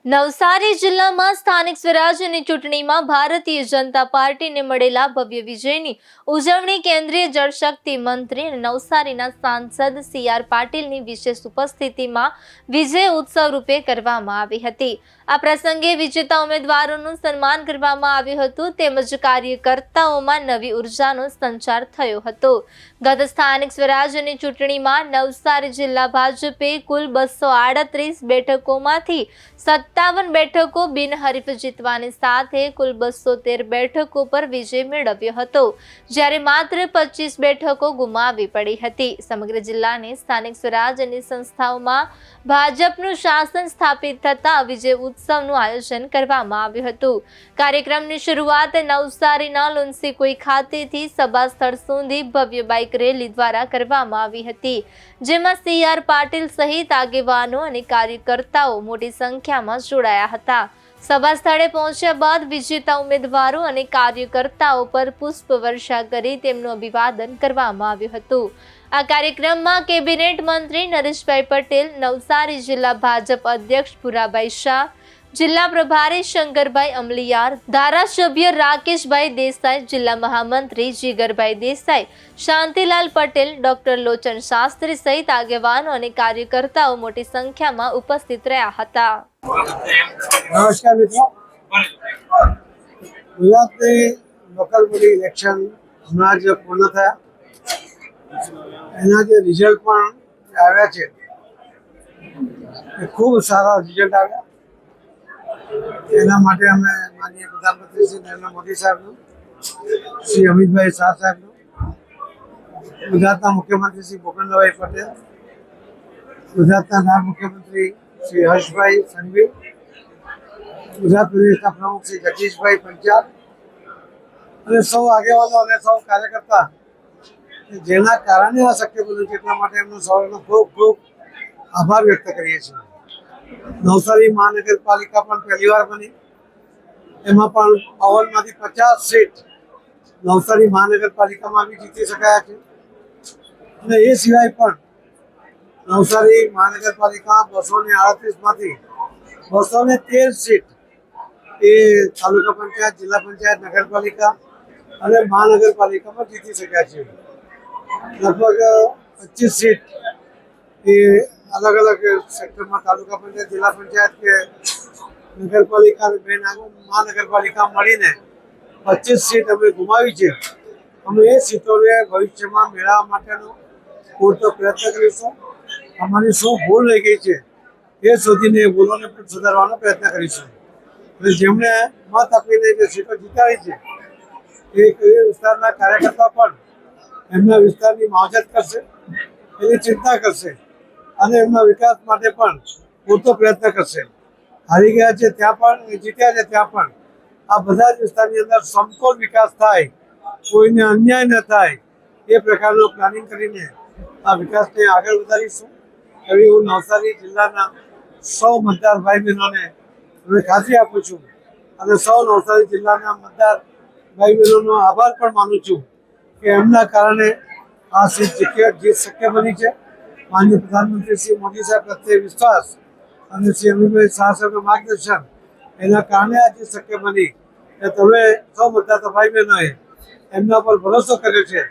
નવસારી જિલ્લામાં સ્થાનિક સ્વરાજ્યની ચૂંટણીમાં ભારતીય જનતા પાર્ટીને મળેલા ભવ્ય વિજયની ઉજવણી કેન્દ્રીય જળશક્તિ મંત્રી અને નવસારીના સાંસદ સી.આર. પાટીલની વિશેષ ઉપસ્થિતિમાં વિજય ઉત્સવ રૂપે કરવામાં આવી હતી। આ પ્રસંગે વિજેતા ઉમેદવારોનું સન્માન કરવામાં આવ્યું હતું તેમજ કાર્યકર્તાઓમાં નવી ઉર્જાનો સંચાર થયો હતો। ગત સ્થાનિક સ્વરાજ્યની ચૂંટણીમાં નવસારી જિલ્લા ભાજપે કુલ 238 બેઠકોમાંથી 57 બેઠકો બિનહરીફ જીતવાની સાથે કુલ 213 બેઠકો પર વિજય મેળવ્યો હતો, જ્યારે માત્ર 25 બેઠકો ગુમાવવી પડી હતી। સમગ્ર જિલ્લાની સ્થાનિક સ્વરાજ્યની સંસ્થાઓમાં ભાજપનું શાસન સ્થાપિત થતા વિજય ઉત્સવનું આયોજન કરવામાં આવ્યું હતું। કાર્યક્રમની શરૂઆત નવસારીના લુન્સીકુઈ ખાતેથી સભા સ્થળ સુધી ભવ્ય બાઇક રેલી દ્વારા કરવામાં આવી હતી, જેમાં સી.આર. પાટીલ સહિત આગેવાનો અને કાર્યકર્તાઓ મોટી સંખ્યામાં જોડાયા હતા। સભા સ્થળે પહોંચ્યા બાદ વિજેતા ઉમેદવારો અને કાર્યકર્તાઓ પર પુષ્પ વર્ષા કરી તેમનું અભિવાદન કરવામાં આવ્યું હતું। આ કાર્યક્રમમાં કેબિનેટ મંત્રી નરેશભાઈ પટેલ, નવસારી જિલ્લા ભાજપ અધ્યક્ષ ભુરાભાઈ શાહ, જિલ્લા પ્રભારી શંકરભાઈ અમલીયાર, ધારાસભ્ય રાકેશભાઈ દેસાઈ, જિલ્લા મહામંત્રી જીગરભાઈ દેસાઈ, શાંતિલાલ પટેલ, ડોક્ટર લોચન શાસ્ત્રી સહિત આગેવાનો અને કાર્યકર્તાઓ મોટી સંખ્યામાં ઉપસ્થિત રહ્યા હતા। નમસ્કાર મિત્રો, ગુજરાતની લોકલ બોડી ઇલેક્શન હમણાં જ પૂર્ણ થયા, એના જે રિઝલ્ટ પણ આવ્યા છે એ ખૂબ સારા રિઝલ્ટ આવ્યા। એના માટે અમે માનનીય પ્રધાનમંત્રી શ્રી નરેન્દ્ર મોદી સાહેબનું, શ્રી અમિતભાઈ શાહ સાહેબનું, ગુજરાતના મુખ્યમંત્રી શ્રી ભૂપેન્દ્રભાઈ પટેલ, ગુજરાતના નાયબ મુખ્યમંત્રી શ્રી હર્ષભાઈ સંઘવી, ગુજરાત પ્રદેશના પ્રમુખ શ્રી જગદીશભાઈ પંચાલ અને સૌ આગેવાનો અને સૌ કાર્યકર્તા જેના કારણે આ શક્ય બન્યું છે એટલા માટે એમનો સૌનો ખૂબ ખૂબ આભાર વ્યક્ત કરીએ છીએ। નવસારી મહાનગરપાલિકા પણ પહેલીવાર બની, એમાં પણ 52માંથી 50 સીટ નવસારી મહાનગરપાલિકામાં બી જીતી શકાયા છે અને એ સિવાય પણ નવસારી મહાનગરપાલિકા 238માંથી 213 સીટ એ તાલુકા પંચાયત, જિલ્લા પંચાયત, નગરપાલિકા અને મહાનગરપાલિકામાં જીતી શક્યા છે। લગભગ 25 સીટ એ અલગ અલગ સેક્ટરમાં તાલુકા પંચાયત, જિલ્લા પંચાયત કે નગરપાલિકા બે મહાનગરપાલિકા મળીને 25 સીટ અમે ગુમાવી છે। અમે એ સીટોને ભવિષ્યમાં મેળવવા માટેનો પૂરતો પ્રયત્ન કરીશું। અમારી શું ભૂલ રહી ગઈ છે એ શોધીને એ ભૂલોને પણ સુધારવાનો પ્રયત્ન કરીશું। અને જેમણે મત આપીને જે સીટો જીતાડી છે એ વિસ્તારના કાર્યકર્તા પણ એમના વિસ્તારની માવજત કરશે, એની ચિંતા કરશે અને એમના વિકાસ માટે પણ પૂરતો પ્રયત્ન કરશે। હારી ગયા છે ત્યાં પણ, જીત્યા છે ત્યાં પણ આ બધા જ વિસ્તારની અંદર સમતોલ વિકાસ થાય, કોઈને અન્યાય ન થાય એ પ્રકારનું પ્લાનિંગ કરીને આ વિકાસને આગળ વધારીશું એવી હું નવસારી જિલ્લાના સૌ મતદાર ભાઈ બહેનોને ખાતરી આપું છું અને સૌ નવસારી જિલ્લાના મતદાર ભાઈ બહેનોનો આભાર પણ માનું છું કે એમના કારણે આ સીટ જીત શક્ય બની છે। માનનીય પ્રધાનમંત્રી શ્રી મોદી સાહેબ પ્રત્યે વિશ્વાસ અને શ્રી અમિતભાઈ શાહ સાહેબનું માર્ગદર્શન એના કારણે આ જીત શક્ય બની કે તમે સૌ મતદાતા ભાઈ બહેનોએ એમના પર ભરોસો કર્યો છે,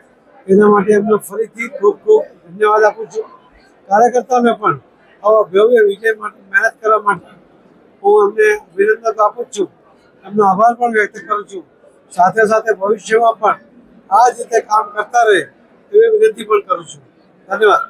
એના માટે એમનો ફરીથી ખૂબ ખૂબ ધન્યવાદ આપું છું। કાર્યકર્તાઓને પણ આવા ભવ્ય વિજય માટે મહેનત કરવા માટે હું અમને અભિનંદન આપું છું, એમનો આભાર પણ વ્યક્ત કરું છું। સાથે સાથે ભવિષ્યમાં પણ આ જ રીતે કામ કરતા રહે એવી વિનંતી પણ કરું છું। ધન્યવાદ।